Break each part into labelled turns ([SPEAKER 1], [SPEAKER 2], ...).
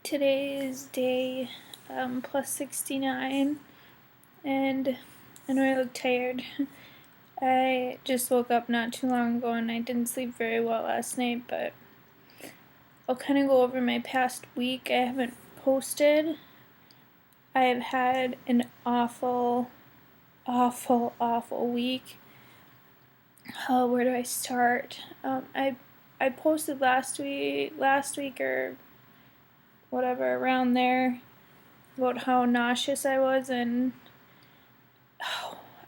[SPEAKER 1] Today is day plus 69, and I know I look tired. I just woke up not too long ago and I didn't sleep very well last night, but I'll kind of go over my past week. I haven't posted. I have had an awful week. Where do I start? I posted last week or whatever around there about how nauseous I was, and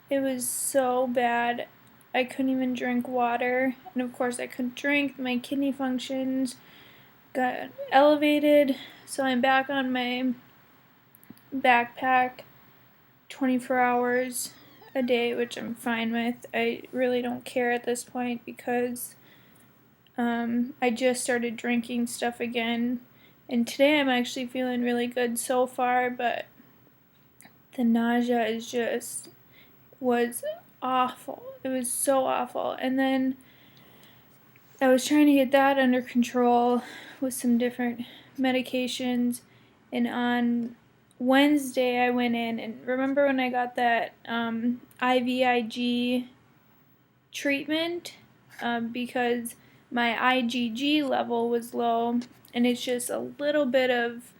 [SPEAKER 1] it was so bad. I couldn't even drink water, and of course I couldn't drink. My kidney functions got elevated, so I'm back on my backpack 24 hours a day, which I'm fine with. I really don't care at this point because I just started drinking stuff again, and today I'm actually feeling really good so far, but the nausea was awful. It was so awful. And then I was trying to get that under control with some different medications. And on Wednesday, I went in, and remember when I got that IVIG treatment because my IgG level was low, and it's just a little bit of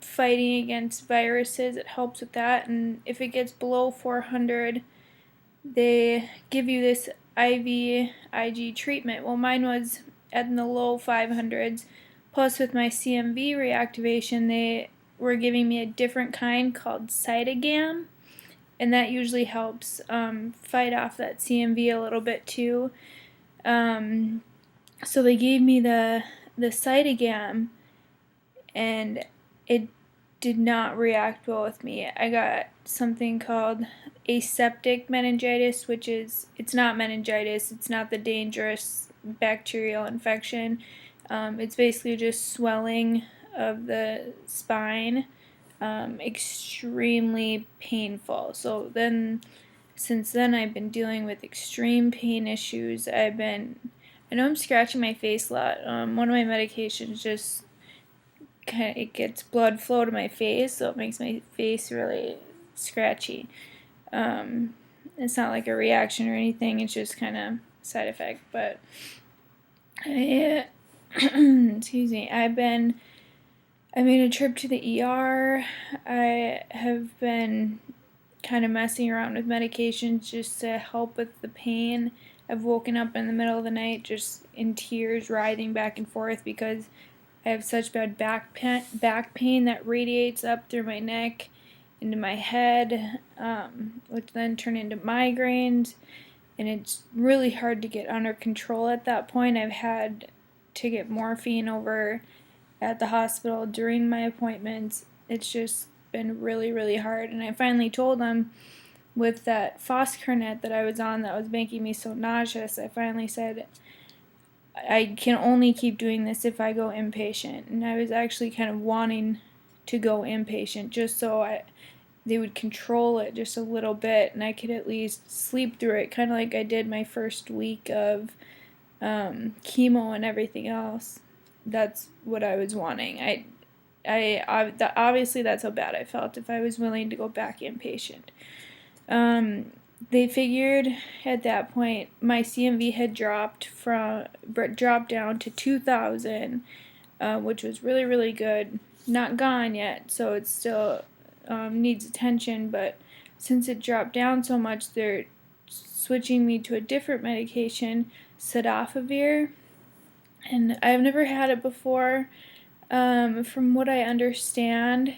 [SPEAKER 1] fighting against viruses. It helps with that, and if it gets below 400, they give you this IVIG treatment. Well, mine was in the low 500s. Plus, with my CMV reactivation, they were giving me a different kind called Cytogam, and that usually helps fight off that CMV a little bit too. So they gave me the Cytogam, and it did not react well with me. I got something called aseptic meningitis, which is, it's not meningitis, it's not the dangerous bacterial infection. It's basically just swelling of the spine, extremely painful. So then, since then, I've been dealing with extreme pain issues. I know I'm scratching my face a lot. One of my medications just it gets blood flow to my face, so it makes my face really scratchy. It's not like a reaction or anything, it's just kind of side effect. But excuse me, I made a trip to the ER. I have been kind of messing around with medications just to help with the pain. I've woken up in the middle of the night just in tears, writhing back and forth because I have such bad back pain that radiates up through my neck into my head, which then turn into migraines, and it's really hard to get under control at that point. I've had to get morphine over at the hospital during my appointments. It's just been really, really hard, and I finally told them with that Foscarnet that I was on that was making me so nauseous, I finally said, I can only keep doing this if I go inpatient. And I was actually kind of wanting to go inpatient just so they would control it just a little bit and I could at least sleep through it, kind of like I did my first week of chemo and everything else. That's what I was wanting. Obviously that's how bad I felt if I was willing to go back inpatient. They figured at that point my CMV had dropped down to 2,000, which was really, really good. Not gone yet, so it still needs attention, but since it dropped down so much, they're switching me to a different medication, Cidofovir, and I've never had it before. From what I understand,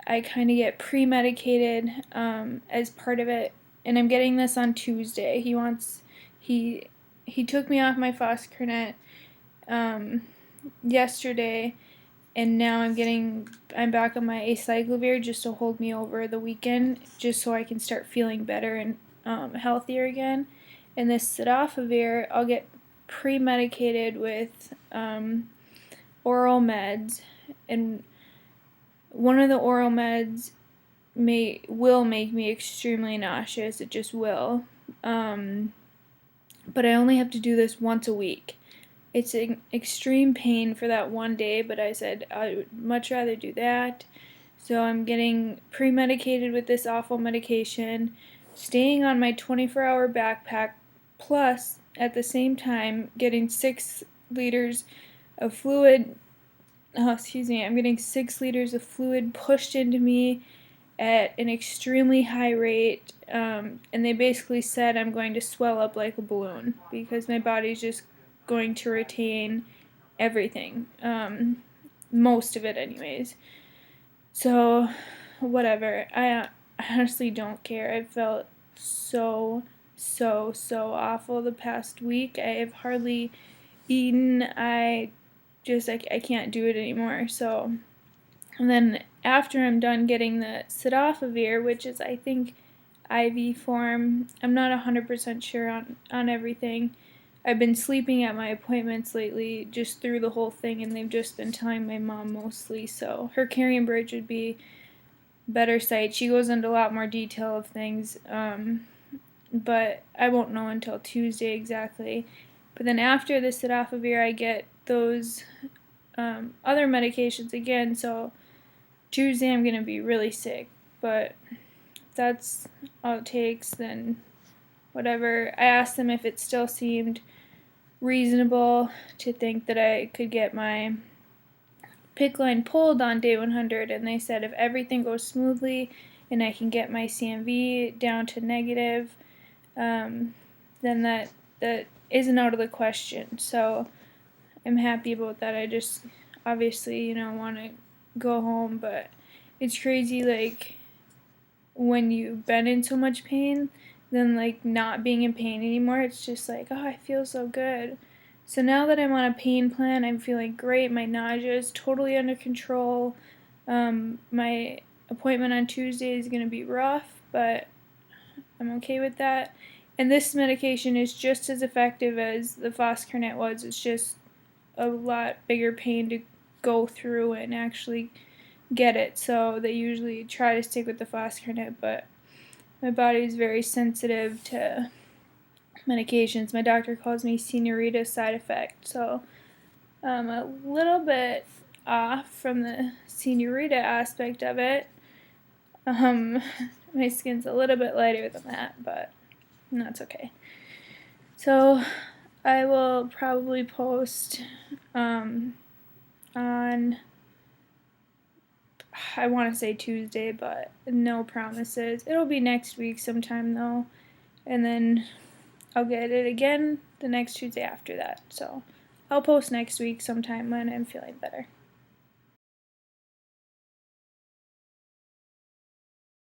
[SPEAKER 1] I kind of get pre-medicated as part of it, and I'm getting this on Tuesday. He took me off my Foscarnet yesterday, and now I'm back on my acyclovir just to hold me over the weekend, just so I can start feeling better and healthier again. And this Cidofovir, I'll get pre-medicated with oral meds, and one of the oral meds will make me extremely nauseous. It just will. But I only have to do this once a week. It's an extreme pain for that one day, but I said I would much rather do that. So I'm getting pre-medicated with this awful medication, staying on my 24-hour backpack, plus at the same time getting 6 liters of fluid. Oh, excuse me. I'm getting 6 liters of fluid pushed into me at an extremely high rate, and they basically said I'm going to swell up like a balloon because my body's just going to retain everything, most of it, anyways. So, whatever. I honestly don't care. I felt so awful the past week. I have hardly eaten. I can't do it anymore. So, and then after I'm done getting the Cidofovir, which is I think IV form, I'm not 100% sure on everything. I've been sleeping at my appointments lately just through the whole thing, and they've just been telling my mom mostly. So her Carrion Bridge would be better site. She goes into a lot more detail of things, but I won't know until Tuesday exactly. But then after the Cidofovir, I get those other medications again. So Tuesday I'm gonna be really sick, but if that's all it takes, then whatever. I asked them if it still seemed reasonable to think that I could get my PICC line pulled on day 100, and they said if everything goes smoothly and I can get my CMV down to negative, then that isn't out of the question. So I'm happy about that. I just obviously, want to go home, but it's crazy, like, when you've been in so much pain, then, like, not being in pain anymore, it's just like, oh, I feel so good. So now that I'm on a pain plan, I'm feeling great. My nausea is totally under control. My appointment on Tuesday is going to be rough, but I'm okay with that. And this medication is just as effective as the Foscarnet was. It's just a lot bigger pain to go through and actually get it. So they usually try to stick with the Foscarnet, but my body is very sensitive to medications. My doctor calls me senorita side effect. So I'm a little bit off from the senorita aspect of it. Um, my skin's a little bit lighter than that, but that's okay. So I will probably post on, I want to say Tuesday, but no promises. It'll be next week sometime though, and then I'll get it again the next Tuesday after that. So I'll post next week sometime when I'm feeling better.